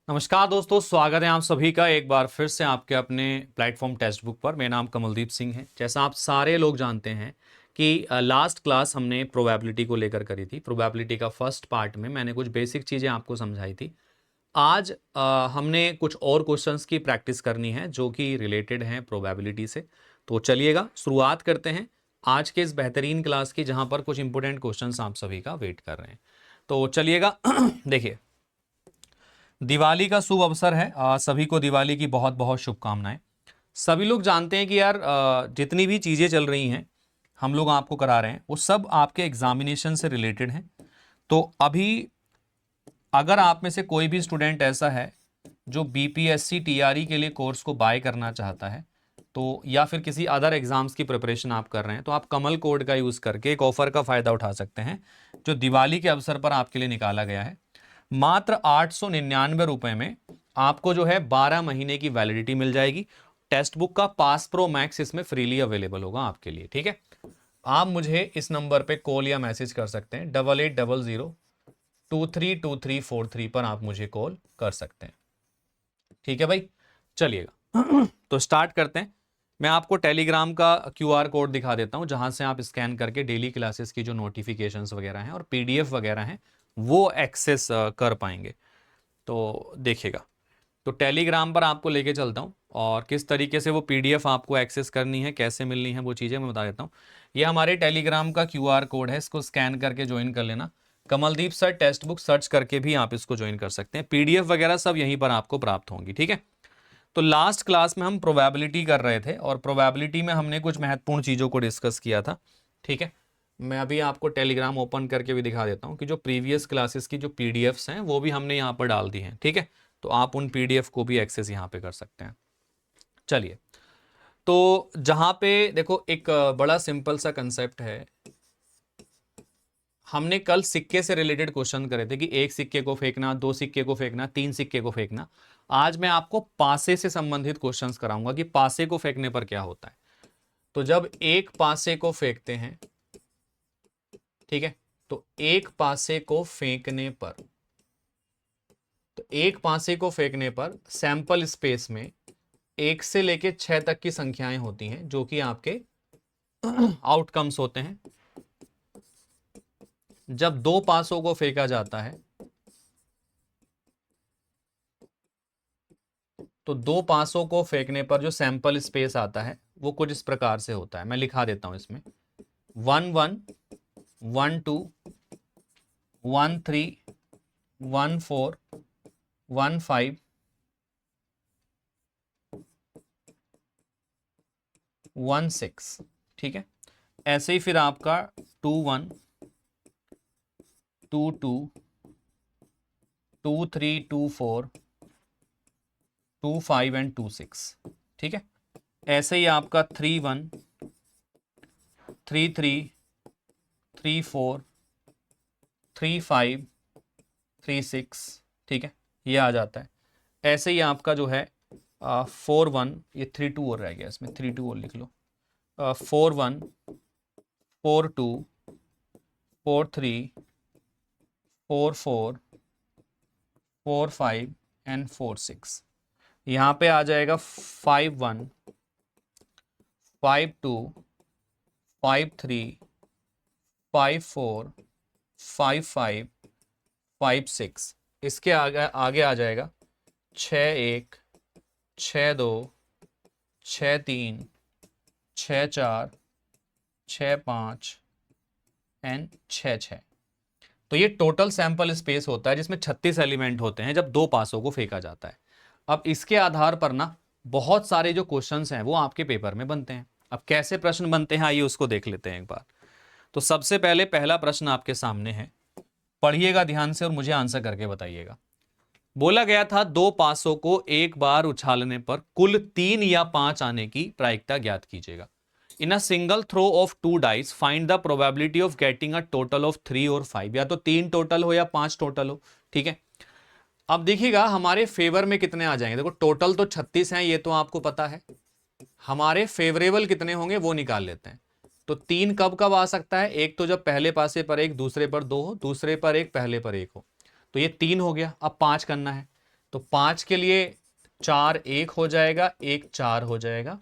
नमस्कार दोस्तों, स्वागत है आप सभी का एक बार फिर से आपके अपने प्लेटफॉर्म टेक्स्ट बुक पर। मेरा नाम कमलदीप सिंह है। जैसा आप सारे लोग जानते हैं कि लास्ट क्लास हमने प्रोबेबिलिटी को लेकर करी थी। प्रोबेबिलिटी का फर्स्ट पार्ट में मैंने कुछ बेसिक चीज़ें आपको समझाई थी। आज हमने कुछ और क्वेश्चंस की प्रैक्टिस करनी है जो कि रिलेटेड हैं प्रोबेबिलिटी से। तो चलिएगा शुरुआत करते हैं आज के इस बेहतरीन क्लास की, जहाँ पर कुछ इंपॉर्टेंट क्वेश्चंस आप सभी का वेट कर रहे हैं। तो चलिएगा देखिए, दिवाली का शुभ अवसर है। सभी को दिवाली की बहुत बहुत शुभकामनाएं। सभी लोग जानते हैं कि यार जितनी भी चीज़ें चल रही हैं हम लोग आपको करा रहे हैं वो सब आपके एग्जामिनेशन से रिलेटेड हैं। तो अभी अगर आप में से कोई भी स्टूडेंट ऐसा है जो बीपीएससी टीआरई के लिए कोर्स को बाय करना चाहता है, तो या फिर किसी अदर एग्जाम्स की प्रिपरेशन आप कर रहे हैं, तो आप कमल कोड का यूज़ करके एक ऑफर का फ़ायदा उठा सकते हैं जो दिवाली के अवसर पर आपके लिए निकाला गया है। मात्र 899 रुपए में आपको जो है 12 महीने की वैलिडिटी मिल जाएगी। टेक्स्ट बुक का पास प्रो मैक्स इसमें फ्रीली अवेलेबल होगा आपके लिए। ठीक है, आप मुझे इस नंबर पे कॉल या मैसेज कर सकते हैं। 8800232343 पर आप मुझे कॉल कर सकते हैं। ठीक है भाई, चलिएगा तो स्टार्ट करते हैं। मैं आपको टेलीग्राम का क्यूआर कोड दिखा देता हूं जहां से आप स्कैन करके डेली क्लासेस की जो नोटिफिकेशंस वगैरह हैं और पीडीएफ वगैरह हैं वो एक्सेस कर पाएंगे। तो देखिएगा, तो टेलीग्राम पर आपको लेके चलता हूँ और किस तरीके से वो पीडीएफ आपको एक्सेस करनी है, कैसे मिलनी है, वो चीज़ें मैं बता देता हूँ। ये हमारे टेलीग्राम का क्यूआर कोड है, इसको स्कैन करके ज्वाइन कर लेना। Kamaldeep sir text book search करके भी आप इसको ज्वाइन कर सकते हैं। पीडीएफ वगैरह सब यहीं पर आपको प्राप्त होंगी। ठीक है, तो लास्ट क्लास में हम प्रोबेबिलिटी कर रहे थे और प्रोबेबिलिटी में हमने कुछ महत्वपूर्ण चीज़ों को डिस्कस किया था। ठीक है, मैं अभी आपको टेलीग्राम ओपन करके भी दिखा देता हूँ कि जो प्रीवियस क्लासेस की जो पीडीएफ्स हैं वो भी हमने यहाँ पर डाल दी हैं। ठीक है, तो आप उन पीडीएफ को भी एक्सेस यहाँ पे कर सकते हैं। चलिए, तो जहाँ पे देखो एक बड़ा सिंपल सा कंसेप्ट है। हमने कल सिक्के से रिलेटेड क्वेश्चन करे थे कि एक सिक्के को फेंकना, दो सिक्के को फेंकना, तीन सिक्के को फेंकना। आज मैं आपको पासे से संबंधित क्वेश्चंस कराऊंगा कि पासे को फेंकने पर क्या होता है। तो जब एक पासे को फेंकते हैं, ठीक है, तो एक पासे को फेंकने पर, तो एक पासे को फेंकने पर सैंपल स्पेस में 1 से लेके 6 तक की संख्याएं होती हैं जो कि आपके आउटकम्स होते हैं। जब दो पासों को फेंका जाता है तो दो पासों को फेंकने पर जो सैंपल स्पेस आता है वो कुछ इस प्रकार से होता है। मैं लिखा देता हूं इसमें 1 1 1 2 1 3 1 4 1 5 1 6। ठीक है, ऐसे ही फिर आपका 2 1 2 2 2 3 2 4 2 5 एंड 2 6। ठीक है, ऐसे ही आपका 3 1 3 3 3 4 3 5 3 6। ठीक है, ये आ जाता है। ऐसे ही आपका जो है 4 1, ये 3 2 और रह गया, इसमें 3 2 और लिख लो। 4 1 4 2 4 3 4 4 4 5 एंड 4 6। यहाँ पे आ जाएगा 5 1 5 2 5 3 5 4 5 5 5 6। इसके आगे आगे आ जाएगा 6 1 6 2 6 3 6 4 6 5 एंड 6 6। तो ये टोटल सैंपल स्पेस होता है जिसमें 36 एलिमेंट होते हैं जब दो पासों को फेंका जाता है। अब इसके आधार पर ना बहुत सारे जो क्वेश्चंस हैं वो आपके पेपर में बनते हैं। अब कैसे प्रश्न बनते हैं आइए उसको देख लेते हैं एक बार। तो सबसे पहले पहला प्रश्न आपके सामने है, पढ़िएगा ध्यान से और मुझे आंसर करके बताइएगा। बोला गया था दो पासों को एक बार उछालने पर कुल 3 या 5 आने की प्रायिकता ज्ञात कीजिएगा। In a single throw of 2 dice find the probability of getting a total of 3 और 5। या तो 3 टोटल हो या 5 टोटल हो। ठीक है, अब देखिएगा हमारे फेवर में कितने आ जाएंगे। देखो टोटल तो 36 हैं, ये तो आपको पता है। हमारे फेवरेबल कितने होंगे वो निकाल लेते हैं। तो 3 कब कब आ सकता है, एक तो जब पहले पासे पर एक, दूसरे पर 2 हो, दूसरे पर एक, पहले पर 1 हो। तो ये 3 हो गया। अब 5 करना है तो 5 के लिए 4 1 हो जाएगा, 1 4 हो जाएगा,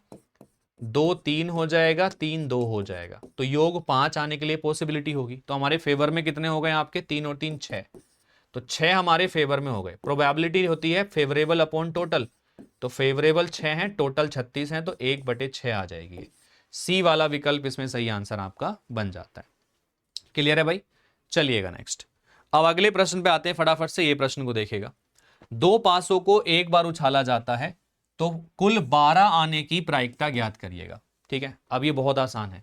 2 3 हो जाएगा, 3 2 हो जाएगा। तो योग 5 आने के लिए पॉसिबिलिटी होगी। तो हमारे फेवर में कितने हो गए आपके? 3 और 3 6। तो 6 हमारे फेवर में हो गए। प्रोबेबिलिटी होती है फेवरेबल अपॉन टोटल, तो फेवरेबल 6 है, टोटल 36 है, तो 1/6 आ जाएगी। सी वाला विकल्प इसमें सही आंसर आपका बन जाता है। क्लियर है भाई? चलिएगा नेक्स्ट। अब अगले प्रश्न पे आते हैं, फटाफट से ये प्रश्न को देखिएगा। दो पासों को एक बार उछाला जाता है तो कुल 12 आने की प्रायिकता ज्ञात करिएगा। ठीक है, अब ये बहुत आसान है।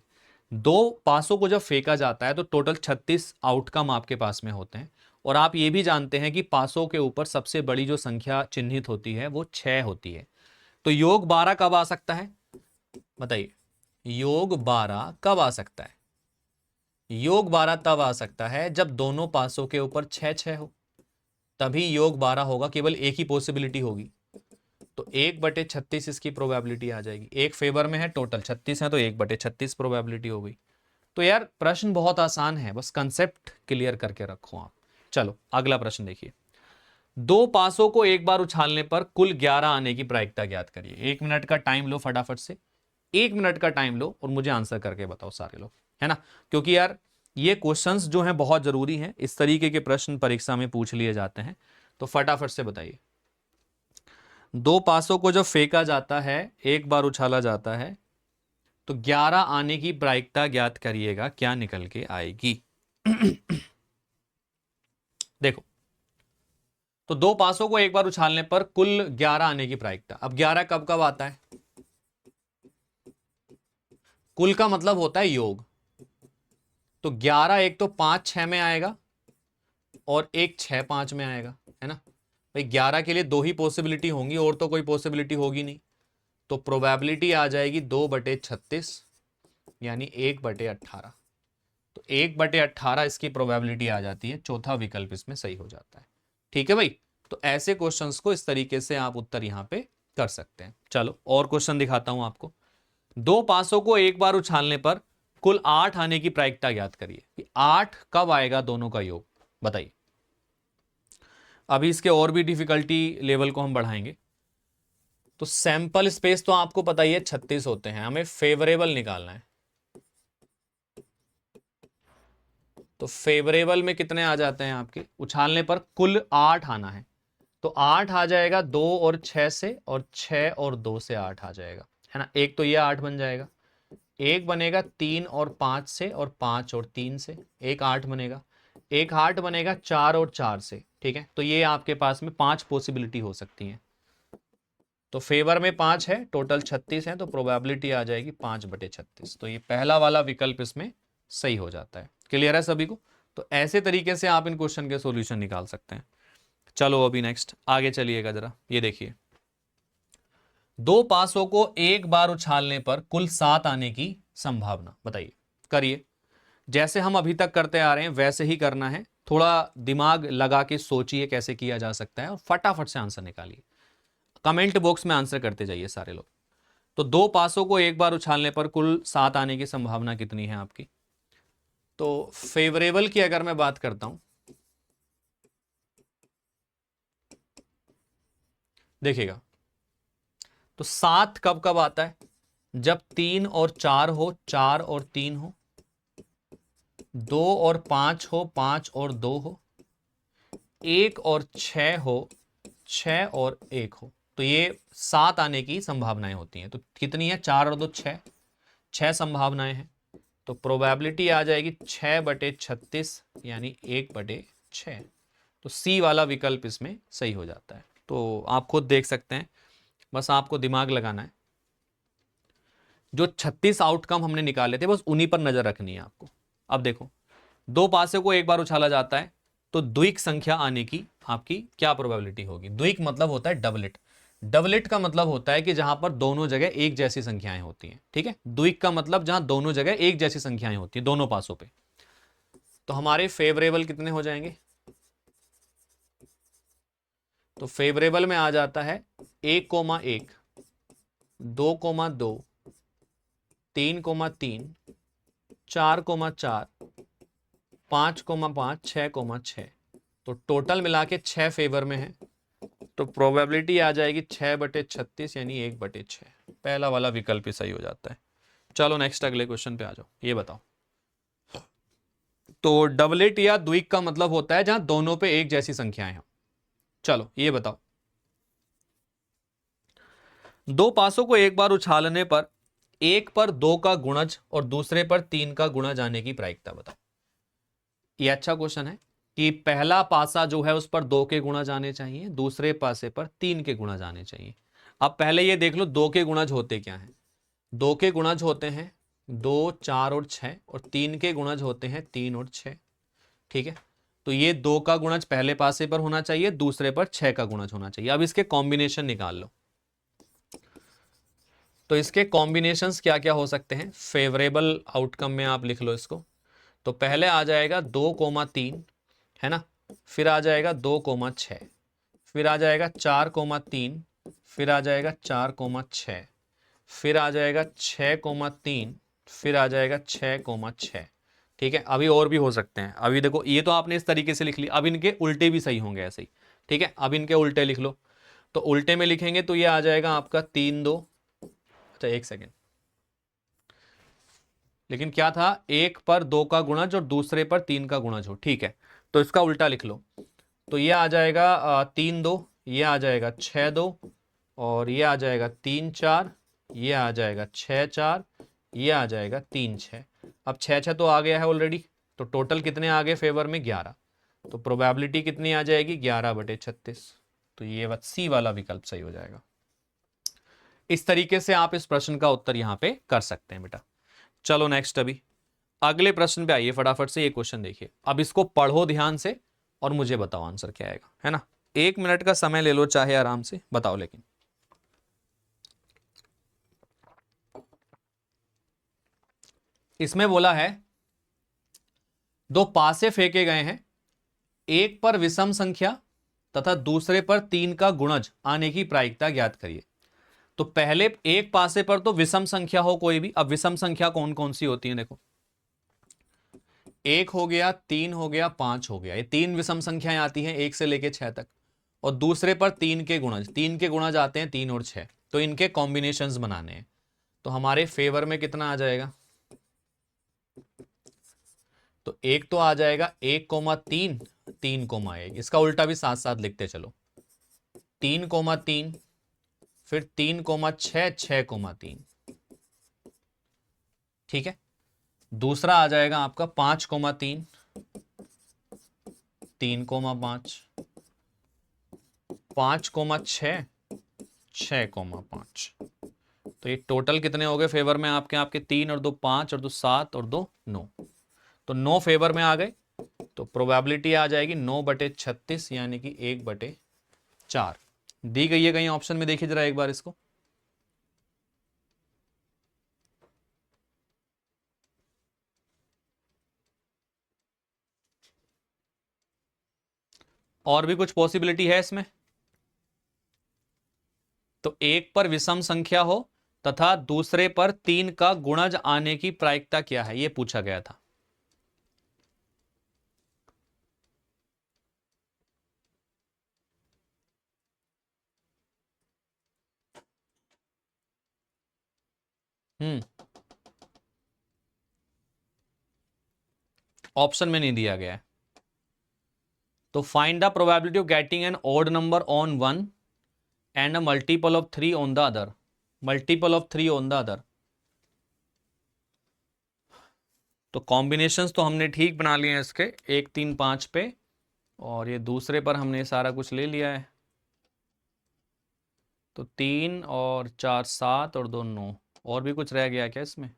दो पासों को जब फेंका जाता है तो टोटल 36 आउटकम आपके पास में होते हैं, और आप ये भी जानते हैं कि पासों के ऊपर सबसे बड़ी जो संख्या चिन्हित होती है वो 6 होती है। तो योग 12 कब आ सकता है? बताइए, योग 12 कब आ सकता है? योग 12 तब आ सकता है जब दोनों पासों के ऊपर 6 6 हो, तभी योग 12 होगा। केवल एक ही पॉसिबिलिटी होगी, तो 1/36 इसकी प्रोबेबिलिटी आ जाएगी। एक फेवर में है, टोटल 36 है, तो 1/36 प्रोबेबिलिटी हो गई। तो यार प्रश्न बहुत आसान है, बस कंसेप्ट क्लियर करके रखो आप। चलो अगला प्रश्न देखिए। दो पासों को एक बार उछालने पर कुल 11 आने की प्रायिकता ज्ञात करिए। 1 मिनट का टाइम लो, फटाफट से 1 मिनट का टाइम लो और मुझे आंसर करके बताओ सारे लोग, है ना? क्योंकि यार ये क्वेश्चंस जो हैं बहुत जरूरी हैं, इस तरीके के प्रश्न परीक्षा में पूछ लिए जाते हैं। तो फटाफट से बताइए। दो पासों को जब फेंका जाता है, एक बार उछाला जाता है, तो 11 आने की प्रायिकता ज्ञात करिएगा, क्या निकल के आएगी? देखो, तो दो पासों को एक बार उछालने पर कुल 11 आने की प्रायिकता। अब 11 कब कब आता है? कुल का मतलब होता है योग। तो 11 एक तो 5 6 में आएगा और एक 6 5 में आएगा, है ना भाई? 11 के लिए दो ही पॉसिबिलिटी होंगी, और तो कोई पॉसिबिलिटी होगी नहीं। तो प्रोबेबिलिटी आ जाएगी 2/36, यानी 1/18। तो 1/18 इसकी प्रोबेबिलिटी आ जाती है। चौथा विकल्प इसमें सही हो जाता है। ठीक है भाई? तो ऐसे क्वेश्चंस को इस तरीके से आप उत्तर यहां पे कर सकते हैं। चलो और क्वेश्चन दिखाता हूं आपको। दो पासों को एक बार उछालने पर कुल 8 आने की प्रायिकता ज्ञात करिए कि 8 कब आएगा दोनों का योग, बताइए। अभी इसके और भी डिफिकल्टी लेवल को हम बढ़ाएंगे। तो सैंपल स्पेस तो आपको पता ही है 36 होते हैं, हमें फेवरेबल निकालना है। तो फेवरेबल में कितने आ जाते हैं आपके? उछालने पर कुल 8 आना है, तो 8 आ जाएगा 2 और 6 से, और 6 और 2 से 8 आ जाएगा, है ना? एक तो ये 8 बन जाएगा, एक बनेगा 3 और 5 से, और 5 और 3 से एक 8 बनेगा, एक 8 बनेगा 4 और 4 से। ठीक है, तो ये आपके पास में 5 पॉसिबिलिटी हो सकती हैं। तो फेवर में 5 है, टोटल 36 है, तो प्रोबेबिलिटी आ जाएगी 5/36। तो ये पहला वाला विकल्प इसमें सही हो जाता है। क्लियर है सभी को? तो ऐसे तरीके से आप इन क्वेश्चन के सॉल्यूशन निकाल सकते हैं। चलो अभी नेक्स्ट आगे चलिएगा जरा, ये देखिए। दो पासों को एक बार उछालने पर कुल 7 आने की संभावना, बताइए। करिए, जैसे हम अभी तक करते आ रहे हैं वैसे ही करना है। थोड़ा दिमाग लगा के सोचिए कैसे किया जा सकता है, और फटाफट से आंसर निकालिए। कमेंट बॉक्स में आंसर करते जाइए सारे लोग। तो दो पासों को एक बार उछालने पर कुल 7 आने की संभावना कितनी है आपकी? तो फेवरेबल की अगर मैं बात करता हूं, देखिएगा, तो 7 कब कब आता है? जब 3 और 4 हो, 4 और 3 हो, 2 और 5 हो, 5 और 2 हो, 1 और 6 हो, 6 और 1 हो। तो ये 7 आने की संभावनाएं होती हैं। तो कितनी है? 4 और 2 6, 6 संभावनाएं हैं। तो प्रोबेबिलिटी आ जाएगी 6/36, यानी 1/6। तो सी वाला विकल्प इसमें सही हो जाता है। तो आप खुद देख सकते हैं, बस आपको दिमाग लगाना है। जो 36 आउटकम हमने निकाले थे, बस उन्हीं पर नजर रखनी है आपको। अब देखो, दो पासे को एक बार उछाला जाता है तो द्विक संख्या आने की आपकी क्या प्रोबेबिलिटी होगी? द्विक मतलब होता है डबलेट। डबलेट का मतलब होता है कि जहां पर दोनों जगह एक जैसी संख्याएं होती हैं। ठीक है, द्विक का मतलब जहां दोनों जगह एक जैसी संख्याएं होती हैं दोनों पासों पे। तो हमारे फेवरेबल कितने हो जाएंगे? तो फेवरेबल में आ जाता है 1,1, 2,2, 3,3, 4,4, 5,5, 6,6। तो टोटल मिला के 6 फेवर में है, तो प्रोबेबिलिटी आ जाएगी 6/36 यानी 1/6। पहला वाला विकल्प ही सही हो जाता है। चलो नेक्स्ट अगले क्वेश्चन पे आ जाओ, ये बताओ। तो डबलेट या द्विक का मतलब होता है जहां दोनों पे एक जैसी संख्याएं हो। चलो ये बताओ, दो पासों को एक बार उछालने पर एक पर 2 का गुणज और दूसरे पर 3 का गुणज आने की प्रायिकता बताओ। ये अच्छा क्वेश्चन है कि पहला पासा जो है उस पर 2 के गुणज आने चाहिए, दूसरे पासे पर 3 के गुणज आने चाहिए। अब पहले ये देख लो 2 के गुणज होते क्या हैं। 2 के गुणज होते हैं 2, 4 और 6, और 3 के गुणज होते हैं 3 और 6। ठीक है, तो ये 2 का गुणज पहले पासे पर होना चाहिए, दूसरे पर 6 का गुणज होना चाहिए। अब इसके कॉम्बिनेशन निकाल लो। तो इसके कॉम्बिनेशंस क्या क्या हो सकते हैं, फेवरेबल आउटकम में आप लिख लो इसको। तो पहले आ जाएगा 2,3, है ना, फिर आ जाएगा 2,6, फिर आ जाएगा 4,3, फिर आ जाएगा 4,6, फिर आ जाएगा 6,3, फिर आ जाएगा 6,6। ठीक है, अभी और भी हो सकते हैं। अभी देखो ये तो आपने इस तरीके से लिख ली, अब इनके उल्टे भी सही होंगे ऐसे ही। ठीक है, अब इनके उल्टे लिख लो। तो उल्टे में लिखेंगे तो ये आ जाएगा आपका 3,2। अच्छा एक सेकेंड, लेकिन क्या था, एक पर 2 का गुणज और दूसरे पर 3 का गुणज हो। ठीक है, तो इसका उल्टा लिख लो। तो ये आ जाएगा 3,2, ये आ जाएगा 6,2, और ये आ जाएगा 3,4, ये आ जाएगा 6,4, ये आ जाएगा 3,6। अब 6,6 तो आ गया है ऑलरेडी, तो टोटल कितने आ गए फेवर में, 11। तो प्रोबेबिलिटी कितनी आ जाएगी, 11/36। तो ये सी वाला विकल्प सही हो जाएगा। इस तरीके से आप इस प्रश्न का उत्तर यहां पे कर सकते हैं बेटा। चलो नेक्स्ट, अभी अगले प्रश्न पे आइए फटाफट से। ये क्वेश्चन देखिए, अब इसको पढ़ो ध्यान से और मुझे बताओ आंसर क्या आएगा, है ना। 1 मिनट का समय ले लो चाहे, आराम से बताओ। लेकिन इसमें बोला है दो पासे फेंके गए हैं, एक पर विषम संख्या तथा दूसरे पर 3 का गुणज आने की प्रायिकता ज्ञात करिए। तो पहले एक पासे पर तो विषम संख्या हो कोई भी। अब विषम संख्या कौन कौन सी होती है, देखो 1 हो गया, 3 हो गया, 5 हो गया, ये 3 विषम संख्याएं आती हैं 1 से लेके 6 तक। और दूसरे पर 3 के गुणज, 3 के गुणज आते हैं 3 और 6। तो इनके कॉम्बिनेशंस बनाने हैं। तो हमारे फेवर में कितना आ जाएगा, तो एक तो आ जाएगा 1,3, 3,1। इसका उल्टा भी साथ साथ लिखते चलो, 3,3, फिर 3,6, 6,3। ठीक है, दूसरा आ जाएगा आपका 5,3, 3,5, 5,6, 6,5। तो ये टोटल कितने हो गए फेवर में आपके, आपके 3 और 2 5 और 2 7 और 2 9। तो 9 फेवर में आ गए। तो प्रोबेबिलिटी आ जाएगी 9/36 यानी कि 1/4 दी गई है कहीं ऑप्शन में। देखिए जरा एक बार इसको। और भी कुछ पॉसिबिलिटी है इसमें। तो एक पर विषम संख्या हो तथा दूसरे पर 3 का गुणज आने की प्रायिकता क्या है, यह पूछा गया था। ऑप्शन में नहीं दिया गया है। तो find the probability of getting an odd number on one and a multiple of 3 on the other. Multiple of 3 on the other. तो कॉम्बिनेशंस तो हमने ठीक बना लिए हैं इसके 1 3 5 पे, और ये दूसरे पर हमने सारा कुछ ले लिया है। तो 3 और 4 7 और 2 9। और भी कुछ रह गया क्या इसमें।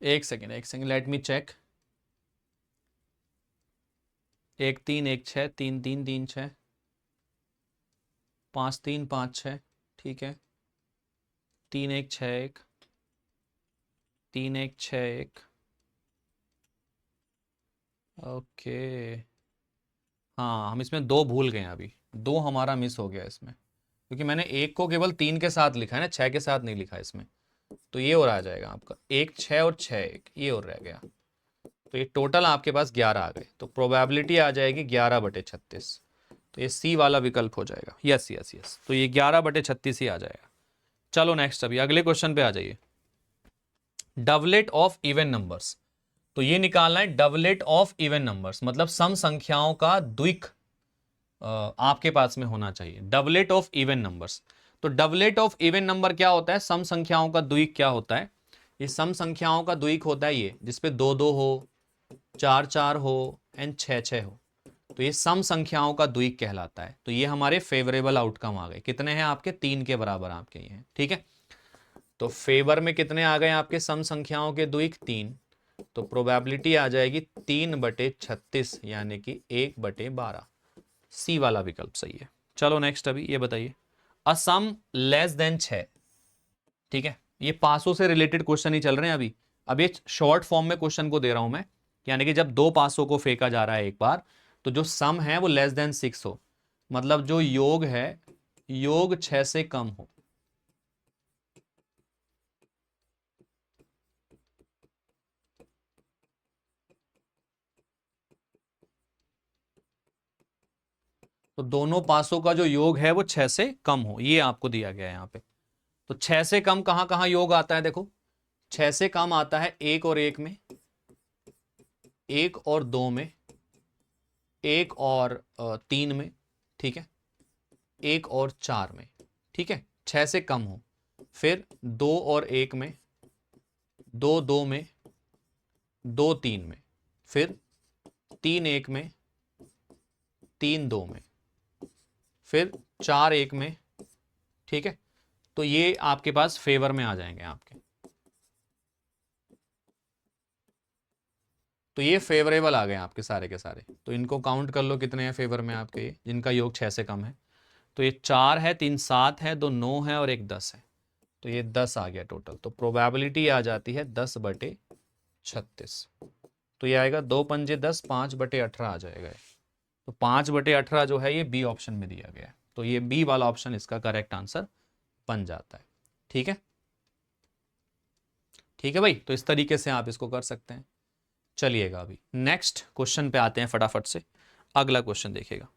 एक सेकेंड लेट मी चेक। 1 3 1 6, 3 3 3 6, 5 3 5 6। ठीक है, 3 1 6 1, 3 1 6 1। ओके, हाँ हम इसमें 2 भूल गए हैं, अभी 2 हमारा मिस हो गया इसमें। क्योंकि मैंने 1 को केवल 3 के साथ लिखा है ना, 6 के साथ नहीं लिखा है इसमें। तो ये और आ जाएगा आपका 1 6 और 6 1, ये और रह गया। तो ये टोटल आपके पास 11 आ गए। तो प्रोबेबिलिटी आ जाएगी 11/36। तो ये सी वाला विकल्प हो जाएगा। यस यस यस, तो ये 11/36 ही आ जाएगा। चलो नेक्स्ट, अभी अगले क्वेश्चन पे आ जाइए। Doublet of even numbers. तो ये निकालना है डबलेट ऑफ इवन नंबर्स, मतलब सम संख्याओं का द्विक आपके पास में होना चाहिए। डबलेट ऑफ इवन नंबर्स, तो डबलेट ऑफ इवन नंबर क्या होता है? सम संख्याओं का द्विक क्या होता है? ये सम संख्याओं का द्विक होता है ये जिसपे 2 2 हो, 4 4 हो एंड 6 6 हो। तो ये सम संख्याओं का द्विक कहलाता है। तो ये हमारे फेवरेबल आउटकम आ गए। कितने हैं आपके? 3 के बराबर आपके ये हैं। ठीक है, तो फेवर में कितने आ गए आपके सम संख्याओं के द्विक? 3। तो प्रोबेबिलिटी आ जाएगी 3/36 यानी कि 1/12। सी वाला विकल्प सही है। चलो नेक्स्ट, अभी ये बताइए अ सम लेस देन 6। ठीक है, ये पासों से रिलेटेड क्वेश्चन ही चल रहे हैं अभी। अब ये शॉर्ट फॉर्म में क्वेश्चन को दे रहा हूं मैं, यानी कि जब 2 पासों को फेंका जा रहा है एक बार, तो जो सम है वो लेस देन 6 हो, मतलब जो योग है योग 6 से कम हो। तो दोनों पासों का जो योग है वो 6 से कम हो, ये आपको दिया गया है यहाँ पे। तो 6 से कम कहां कहां योग आता है? देखो 6 से कम आता है 1 और 1 में, 1 और 2 में, 1 और 3 में, ठीक है, 1 और 4 में। ठीक है, 6 से कम हो। फिर 2 और 1 में, 2 2 में, 2 3 में, फिर 3 1 में, 3 2 में, फिर 4 1 में। ठीक है, तो ये आपके पास फेवर में आ जाएंगे आपके। तो ये फेवरेबल आ गए आपके सारे के सारे। तो इनको काउंट कर लो कितने हैं फेवर में आपके, ये जिनका योग 6 से कम है। तो ये 4 है, 3 7 है, 2 9 है और 1 10 है। तो ये 10 आ गया टोटल। तो प्रोबेबिलिटी आ जाती है 10/36। तो ये आएगा 2 पंजे 10, 5/18 आ जाएगा ये। तो 5/18 जो है ये बी ऑप्शन में दिया गया है। तो ये बी वाला ऑप्शन इसका करेक्ट आंसर बन जाता है। ठीक है, ठीक है भाई, तो इस तरीके से आप इसको कर सकते हैं। चलिएगा अभी नेक्स्ट क्वेश्चन पे आते हैं फटाफट से। अगला क्वेश्चन देखिएगा।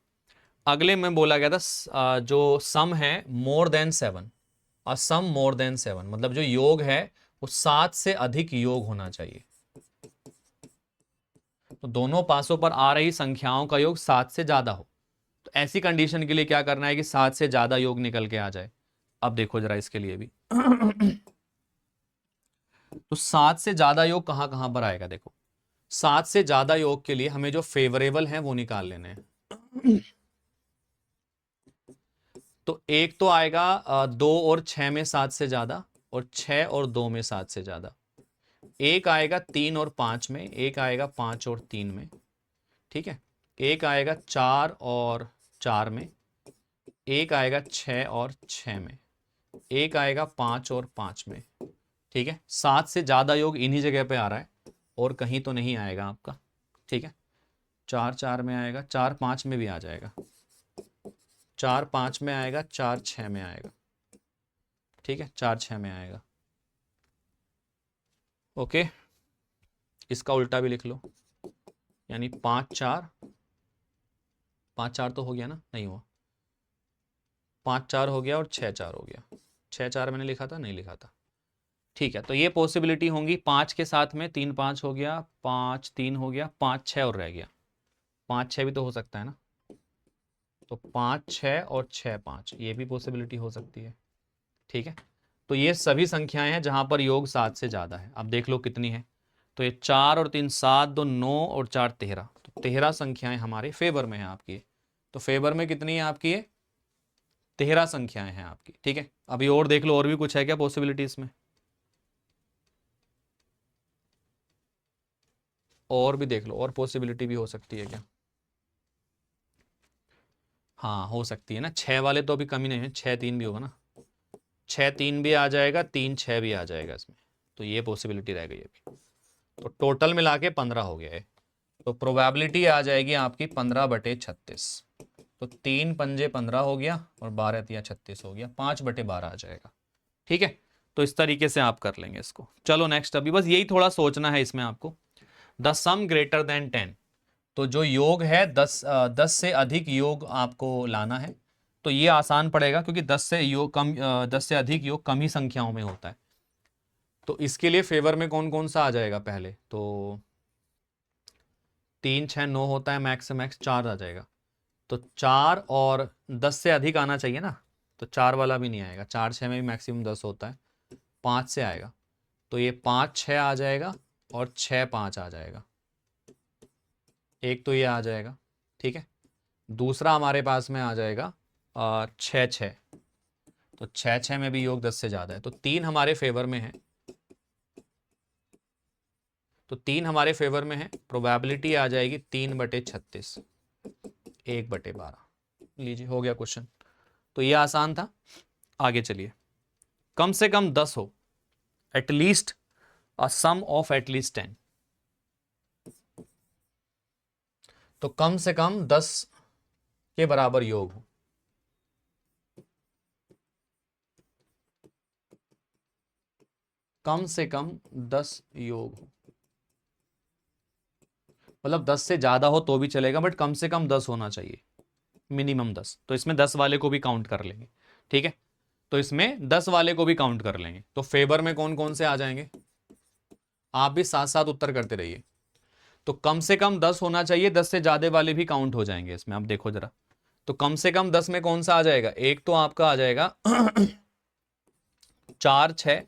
अगले में बोला गया था जो सम है मोर देन 7, और सम मोर देन 7 मतलब जो योग है वो 7 से अधिक योग होना चाहिए। तो दोनों पासों पर आ रही संख्याओं का योग 7 से ज्यादा हो। तो ऐसी कंडीशन के लिए क्या करना है कि 7 से ज्यादा योग निकल के आ जाए। अब देखो जरा इसके लिए भी तो 7 से ज्यादा योग कहां कहां पर आएगा? देखो 7 से ज्यादा योग के लिए हमें जो फेवरेबल है वो निकाल लेने हैं। तो एक तो आएगा 2 और 6 में 7 से ज्यादा, और 6 और 2 में 7 से ज्यादा। एक आएगा 3 और 5 में, एक आएगा 5 और 3 में। ठीक है, एक आएगा 4 और 4 में, एक आएगा 6 और 6 में, एक आएगा 5 और 5 में। ठीक है, 7 से ज्यादा योग इन्हीं जगह पे आ रहा है और कहीं तो नहीं आएगा आपका। ठीक है, 4 4 में आएगा, 4 5 में भी आ जाएगा, 4 5 में आएगा, 4 6 में आएगा। ठीक है, 4 6 में आएगा। ओके, इसका उल्टा भी लिख लो, यानी 5 4, 5 4 तो हो गया ना? नहीं हुआ, 5 4 हो गया और 6 4 हो गया। 6 4 मैंने लिखा था, नहीं लिखा था। ठीक है, तो ये पॉसिबिलिटी होंगी 5 के साथ में, 3 5 हो गया, 5 3 हो गया, 5 6 और रह गया। 5 6 भी तो हो सकता है ना? तो 5 6 और 6 5, ये भी पॉसिबिलिटी हो सकती है। ठीक है, तो ये सभी संख्याएं हैं जहां पर योग 7 से ज्यादा है। अब देख लो कितनी है। तो ये 4 और 3 7, 2 9 और 4 13। तो 13 संख्याएं हमारे फेवर में है आपकी। तो फेवर में कितनी है आपकी? ये 13 संख्याएं हैं आपकी। ठीक है, अभी और देख लो, और भी कुछ है क्या पॉसिबिलिटी इसमें? और भी देख लो, और पॉसिबिलिटी भी हो सकती है क्या? हाँ हो सकती है ना। 6 वाले तो अभी कमी नहीं है, 6 3 भी होगा ना, 6 3 भी आ जाएगा, 3 6 भी आ जाएगा इसमें। तो ये पॉसिबिलिटी रह गई अभी। तो टोटल मिला के 15 हो गया है। तो प्रोबेबिलिटी आ जाएगी आपकी 15/36। तो 3 पंजे 15 हो गया और 12 तिया 36 हो गया, 5/12 आ जाएगा। ठीक है, तो इस तरीके से आप कर लेंगे इसको। चलो नेक्स्ट, अभी बस यही थोड़ा सोचना है इसमें आपको। द सम ग्रेटर देन 10, तो जो योग है 10 से अधिक योग आपको लाना है। तो ये आसान पड़ेगा क्योंकि 10 से अधिक योग कम ही संख्याओं में होता है। तो इसके लिए फेवर में कौन कौन सा आ जाएगा पहले, तो 3 6 9 होता है, मैक्स से मैक्स 4 आ जाएगा। तो 4 और 10 से अधिक आना चाहिए ना, तो 4 वाला भी नहीं आएगा, 4 6 में भी मैक्सिमम 10 होता है, 5 से आएगा। तो ये 5 6 आ जाएगा और 6 5 आ जाएगा, एक तो ये आ जाएगा। ठीक है, दूसरा हमारे पास में आ जाएगा 6 6, तो 6 6 में भी योग 10 से ज़्यादा है, तो 3 हमारे फेवर में है। तो 3 हमारे फेवर में है, प्रोबेबिलिटी आ जाएगी 3/36, 1/12। लीजिए हो गया क्वेश्चन। तो ये आसान था। आगे चलिए, कम से कम 10 हो, at least a sum of at least 10। तो कम से कम 10 के बराबर योग हो। कम से कम 10 योग हो, मतलब 10 से ज्यादा हो तो भी चलेगा, बट कम से कम 10 होना चाहिए, मिनिमम 10। तो इसमें 10 वाले को भी काउंट कर लेंगे। ठीक है, तो इसमें 10 वाले को भी काउंट कर लेंगे। तो फेवर में कौन कौन से आ जाएंगे, आप भी साथ साथ उत्तर करते रहिए। तो कम से कम 10 होना चाहिए, 10 से ज्यादा वाले भी काउंट हो जाएंगे इसमें। आप देखो जरा, तो कम से कम 10 में कौन सा आ जाएगा, एक तो आपका आ जाएगा 4 6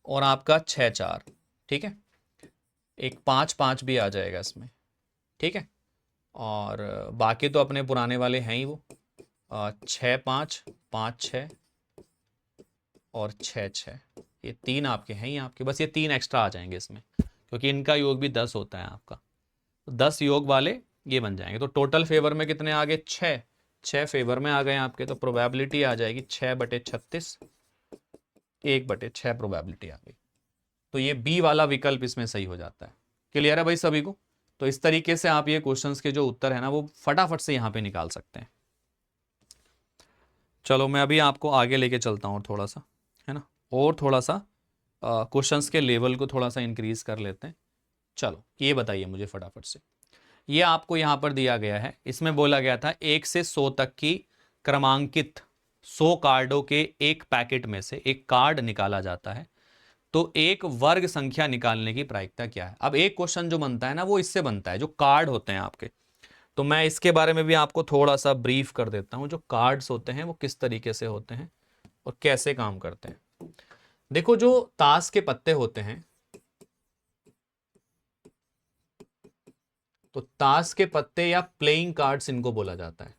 और आपका 6 4। ठीक है, एक 5 5 भी आ जाएगा इसमें। ठीक है, और बाकी तो अपने पुराने वाले हैं ही वो, 6 5 5 6 और 6 6, ये 3 आपके हैं ही आपके, बस ये 3 एक्स्ट्रा आ जाएंगे इसमें क्योंकि इनका योग भी 10 होता है आपका। तो 10 योग वाले ये बन जाएंगे। तो टोटल फेवर में कितने आ गए, 6 6 फेवर में आ गए आपके। तो प्रोबेबिलिटी आ जाएगी 6/36, 1/6 प्रोबेबिलिटी आ गई। तो ये बी वाला विकल्प इसमें सही हो जाता है। क्लियर है भाई सभी को? तो इस तरीके से आप ये क्वेश्चंस के जो उत्तर है ना वो फटाफट से यहाँ पे निकाल सकते हैं। चलो मैं अभी आपको आगे लेके चलता हूँ थोड़ा सा, है ना, और थोड़ा सा क्वेश्चंस के लेवल को थोड़ा सा इंक्रीज कर लेते हैं। चलो ये बताइए मुझे फटाफट से, ये आपको यहाँ पर दिया गया है, इसमें बोला गया था 1 से 100 तक की क्रमांकित 100 कार्डों के एक पैकेट में से एक कार्ड निकाला जाता है, तो एक वर्ग संख्या निकालने की प्रायिकता क्या है। अब एक क्वेश्चन जो बनता है ना वो इससे बनता है, जो कार्ड होते हैं आपके। तो मैं इसके बारे में भी आपको थोड़ा सा ब्रीफ कर देता हूं, जो कार्ड्स होते हैं वो किस तरीके से होते हैं और कैसे काम करते हैं। देखो, जो ताश के पत्ते होते हैं, तो ताश के पत्ते या प्लेइंग कार्ड्स इनको बोला जाता है।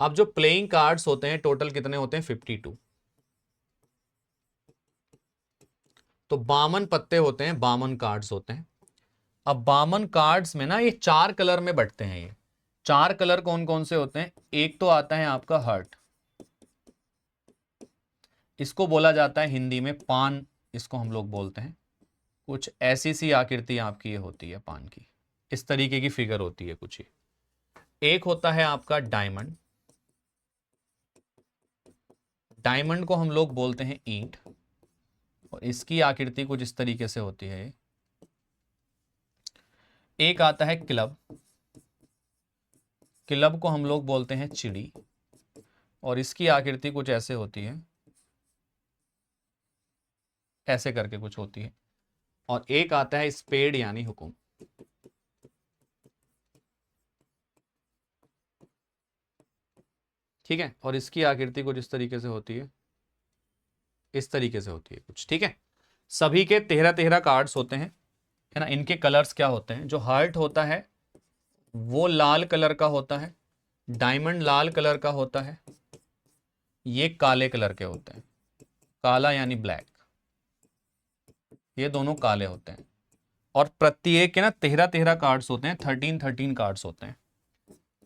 अब जो प्लेइंग कार्ड्स होते हैं टोटल कितने होते हैं, 52। तो 52 पत्ते होते हैं, 52 कार्ड्स होते हैं। अब 52 कार्ड्स में ना ये 4 कलर में बंटते हैं। ये 4 कलर कौन कौन से होते हैं, एक तो आता है आपका हर्ट, इसको बोला जाता है हिंदी में पान, इसको हम लोग बोलते हैं। कुछ ऐसी सी आकृति आपकी ये होती है पान की, इस तरीके की फिगर होती है कुछ ये। एक होता है आपका डायमंड, डायमंड को हम लोग बोलते हैं ईंट, और इसकी आकृति कुछ इस तरीके से होती है। एक आता है क्लब, क्लब को हम लोग बोलते हैं चिड़ी, और इसकी आकृति कुछ ऐसे होती है, ऐसे करके कुछ होती है। और एक आता है स्पेड यानी हुकुम। ठीक है, और इसकी आकृति कुछ इस तरीके से होती है, इस तरीके से होती है कुछ। ठीक है, सभी के 13 कार्ड्स होते हैं, है ना। इनके कलर्स क्या होते हैं, जो हार्ट होता है वो लाल कलर का होता है, डायमंड लाल कलर का होता है, ये काले कलर के होते हैं, काला यानी ब्लैक, ये दोनों काले होते हैं। और प्रत्येक के ना 13 कार्ड्स होते हैं, 13 कार्ड्स होते हैं।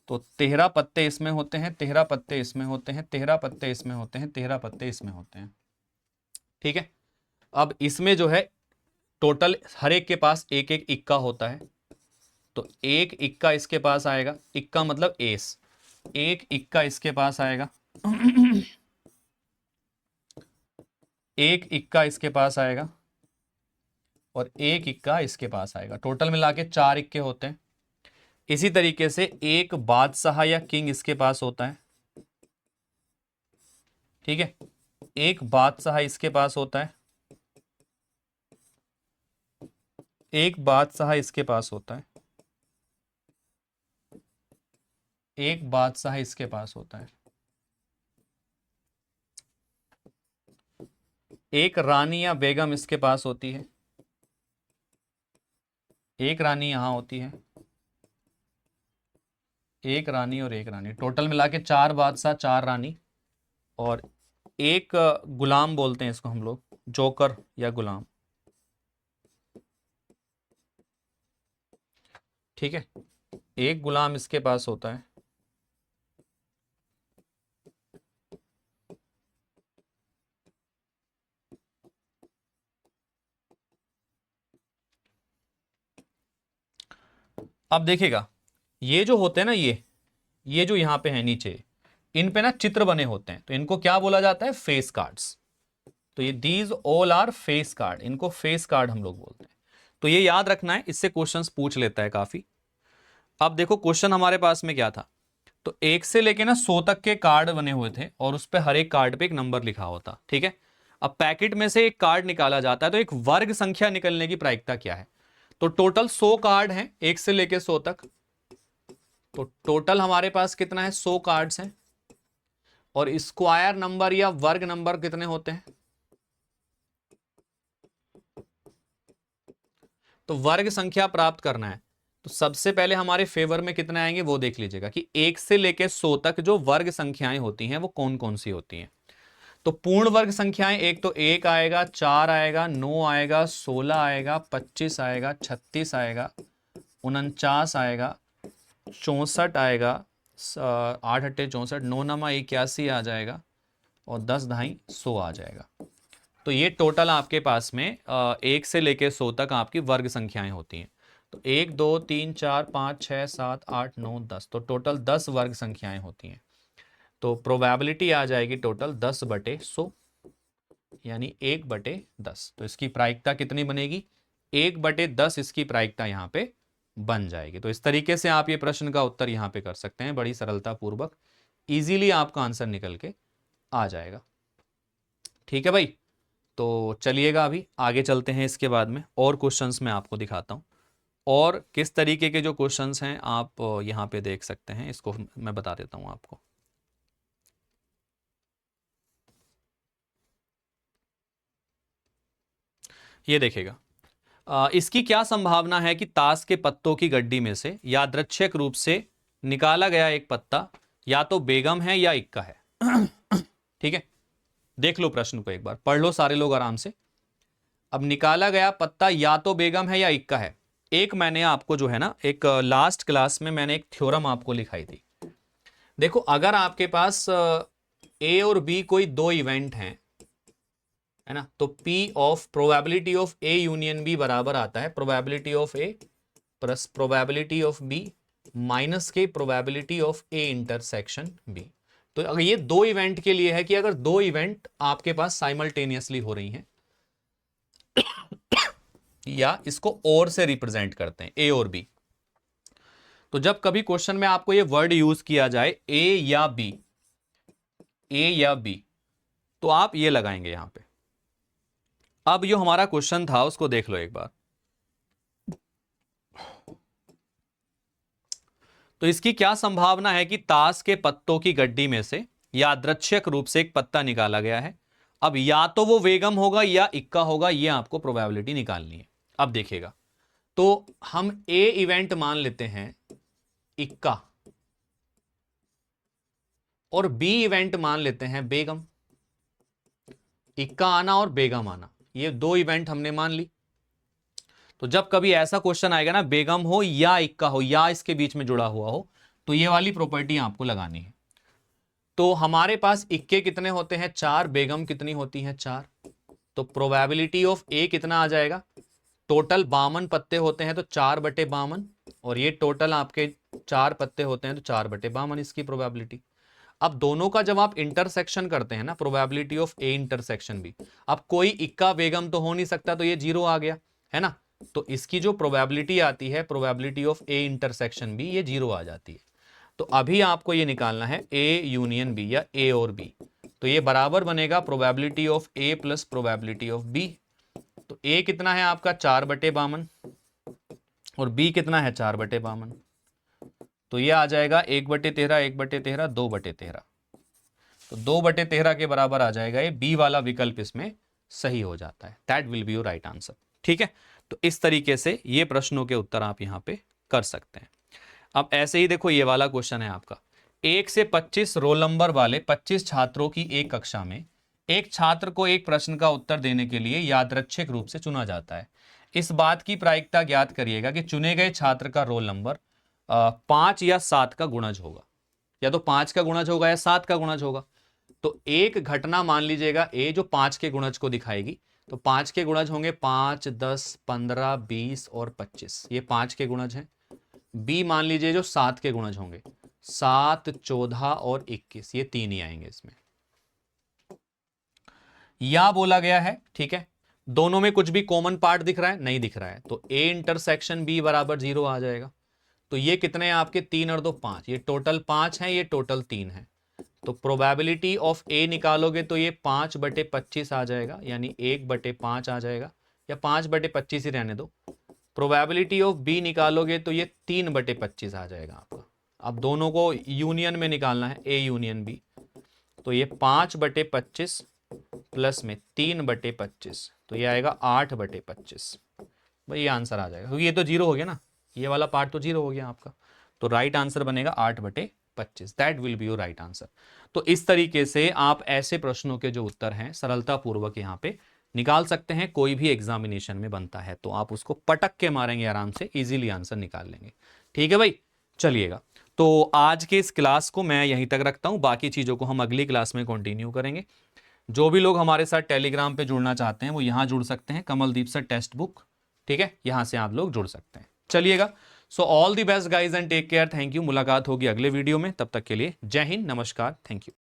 तो 13 पत्ते इसमें होते हैं, 13 पत्ते इसमें होते हैं, 13 पत्ते इसमें होते हैं, 13 पत्ते इसमें होते हैं। ठीक है, अब इसमें जो है टोटल हर एक के पास एक एक इक्का होता है, तो एक इक्का इसके पास आएगा, इक्का मतलब एस, एक इक्का इसके पास आएगा एक इक्का इसके पास आएगा और एक इक्का इसके पास आएगा, टोटल मिला के 4 इक्के होते हैं। इसी तरीके से एक बादशाह या किंग इसके पास होता है, ठीक है, एक बादशाह इसके पास होता है, एक बादशाह इसके पास होता है, एक बादशाह इसके पास होता है, एक रानी या बेगम इसके पास होती है, एक रानी यहां होती है, एक रानी और एक रानी, टोटल मिला के 4 बादशाह 4 रानी, और एक गुलाम बोलते हैं इसको हम लोग, जोकर या गुलाम, ठीक है, एक गुलाम इसके पास होता है, अब देखिएगा ये जो होते हैं ना, ये जो यहां पे है नीचे, इन पे ना चित्र बने होते हैं, तो इनको क्या बोला जाता है, फेस कार्ड्स। तो ये these all are face card, इनको फेस कार्ड हम लोग बोलते हैं। तो ये याद रखना है, इससे क्वेश्चंस पूछ लेता है काफी। अब देखो क्वेश्चन हमारे पास में क्या था, तो 1 से लेके ना 100 तक के कार्ड बने हुए थे और उस पे हर एक कार्ड पे एक नंबर लिखा होता, ठीक है। अब पैकेट में से एक कार्ड निकाला जाता है, तो एक वर्ग संख्या निकलने की प्रायिकता क्या है। तो टोटल 100 कार्ड हैं 1 से लेके 100 तक, तो टोटल हमारे पास कितना है, 100 कार्ड्स हैं, और स्क्वायर नंबर या वर्ग नंबर कितने होते हैं, तो वर्ग संख्या प्राप्त करना है। तो सबसे पहले हमारे फेवर में कितने आएंगे वो देख लीजिएगा कि 1 से लेके 100 तक जो वर्ग संख्याएं होती हैं वो कौन कौन सी होती हैं। तो पूर्ण वर्ग संख्याएं, एक तो 1 आएगा, 4 आएगा, 9 आएगा, 16 आएगा, 25 आएगा, 36 आएगा, 49 आएगा, 64 आएगा, 8 अट्ठे 64, 9 नमा 81 आ जाएगा, और 10 ढाई 100 आ जाएगा। तो ये टोटल आपके पास में 1 से लेके 100 तक आपकी वर्ग संख्याएं होती हैं। तो 1 2 3 4 5 6 7 8 9 10, तो टोटल 10 वर्ग संख्याएं होती हैं। तो प्रोबेबिलिटी आ जाएगी टोटल 10/100, यानी 1/10। तो इसकी प्रायिकता कितनी बनेगी, 1/10 इसकी प्रायिकता यहाँ पे बन जाएगी। तो इस तरीके से आप ये प्रश्न का उत्तर यहाँ पे कर सकते हैं, बड़ी सरलता पूर्वक, इजीली आपका आंसर निकल के आ जाएगा। ठीक है भाई, तो चलिएगा अभी आगे चलते हैं, इसके बाद में और क्वेश्चंस मैं आपको दिखाता हूँ, और किस तरीके के जो क्वेश्चंस हैं आप यहाँ पे देख सकते हैं, इसको मैं बता देता हूँ आपको। ये देखिएगा, इसकी क्या संभावना है कि ताश के पत्तों की गड्डी में से यादृच्छिक रूप से निकाला गया एक पत्ता या तो बेगम है या इक्का है। ठीक है, देख लो प्रश्न को एक बार, पढ़ लो सारे लोग आराम से। अब निकाला गया पत्ता या तो बेगम है या इक्का है। एक मैंने आपको जो है ना, एक लास्ट क्लास में मैंने एक थ्योरम आपको लिखाई थी। देखो अगर आपके पास ए और बी कोई दो इवेंट हैं, है ना, तो P of probability of A union B बराबर आता है probability of A plus probability of B minus के probability of A intersection B। तो अगर ये दो इवेंट के लिए है कि अगर दो इवेंट आपके पास साइमल्टेनियसली हो रही हैं, या इसको और से रिप्रेजेंट करते हैं A और B। तो जब कभी क्वेश्चन में आपको ये वर्ड यूज किया जाए A या B, A या B, तो आप ये लगाएंगे यहां पे। अब जो हमारा क्वेश्चन था उसको देख लो एक बार। तो इसकी क्या संभावना है कि ताश के पत्तों की गड्डी में से यादृच्छिक रूप से एक पत्ता निकाला गया है। अब या तो वो बेगम होगा या इक्का होगा, ये आपको प्रोबेबिलिटी निकालनी है। अब देखिएगा, तो हम ए इवेंट मान लेते हैं इक्का, और बी इवेंट मान लेते हैं बेगम। इक्का आना और बेगम आना, ये दो इवेंट हमने मान ली। तो जब कभी ऐसा क्वेश्चन आएगा ना, बेगम हो या इक्का हो या इसके बीच में जुड़ा हुआ हो, तो ये वाली प्रॉपर्टी आपको लगानी है। तो हमारे पास इक्के कितने होते हैं, 4, बेगम कितनी होती है 4, तो प्रोबेबिलिटी ऑफ ए कितना आ जाएगा टोटल 52 पत्ते होते हैं तो 4/52, और ये टोटल आपके 4 पत्ते होते हैं तो 4/52 इसकी प्रोबेबिलिटी। अब दोनों का जब आप इंटरसेक्शन करते हैं ना, probability of A intersection B, अब कोई इक्का बेगम तो हो नहीं सकता, तो ये 0 आ गया है ना। तो इसकी जो प्रोबेबिलिटी आती है, probability of A intersection B, ये 0 आ जाती है। तो अभी आपको ये निकालना है ए यूनियन बी या ए और बी। तो ये बराबर बनेगा probability of A plus probability of B. तो ए कितना है आपका 4/52 और बी कितना है 4/52। तो ये आ जाएगा 1/13, 1/13, 2/13। तो 2/13 के बराबर आ जाएगा ये, बी वाला विकल्प इसमें सही हो जाता है। That will be your right answer. ठीक है, तो इस तरीके से ये प्रश्नों के उत्तर आप यहां पे कर सकते हैं। अब ऐसे ही देखो, ये वाला क्वेश्चन है आपका, 1 से 25 रोल नंबर वाले 25 छात्रों की एक कक्षा में एक छात्र को एक प्रश्न का उत्तर देने के लिए यादृच्छिक रूप से चुना जाता है। इस बात की प्रायिकता ज्ञात करिएगा कि चुने गए छात्र का रोल नंबर 5 या 7 का गुणज होगा, या तो 5 का गुणज होगा या 7 का गुणज होगा। तो एक घटना मान लीजिएगा ए जो 5 के गुणज को दिखाएगी, तो 5 के गुणज होंगे 5, 10, 15, 20 और 25, ये 5 के गुणज हैं। बी मान लीजिए जो 7 के गुणज होंगे, 7, 14 और 21, ये 3 ही आएंगे इसमें। या बोला गया है, ठीक है, दोनों में कुछ भी कॉमन पार्ट दिख रहा है? नहीं दिख रहा है, तो ए इंटरसेक्शन बी बराबर 0 आ जाएगा। तो ये कितने हैं आपके, 3 और 2 5, ये टोटल 5 हैं, ये टोटल 3 है। तो प्रोबेबिलिटी ऑफ ए निकालोगे तो ये 5/25 आ जाएगा, यानी 1/5 आ जाएगा, या 5/25 ही रहने दो। प्रोबेबिलिटी ऑफ बी निकालोगे तो ये 3/25 आ जाएगा आपका। अब दोनों को यूनियन में निकालना है, ए यूनियन बी। तो ये 5/25 प्लस में 3/25, तो ये आएगा 8/25। भाई ये आंसर आ जाएगा, क्योंकि ये तो 0 हो गया ना, ये वाला पार्ट तो 0 हो गया आपका। तो राइट आंसर बनेगा 8/25। That will be your right answer. तो इस तरीके से आप ऐसे प्रश्नों के जो उत्तर हैं सरलता पूर्वक यहाँ पे निकाल सकते हैं। कोई भी एग्जामिनेशन में बनता है तो आप उसको पटक के मारेंगे, आराम से इजीली आंसर निकाल लेंगे। ठीक है भाई, चलिएगा। तो आज के इस क्लास को मैं यहीं तक रखता हूं, बाकी चीज़ों को हम अगली क्लास में कंटिन्यू करेंगे। जो भी लोग हमारे साथ टेलीग्राम पे जुड़ना चाहते हैं वो यहाँ जुड़ सकते हैं, कमलदीप सर टेक्स्ट बुक, ठीक है, यहाँ से आप लोग जुड़ सकते हैं। चलिएगा, so all the best guys and take care. Thank you. मुलाकात होगी अगले वीडियो में, तब तक के लिए जय हिंद, नमस्कार, थैंक यू।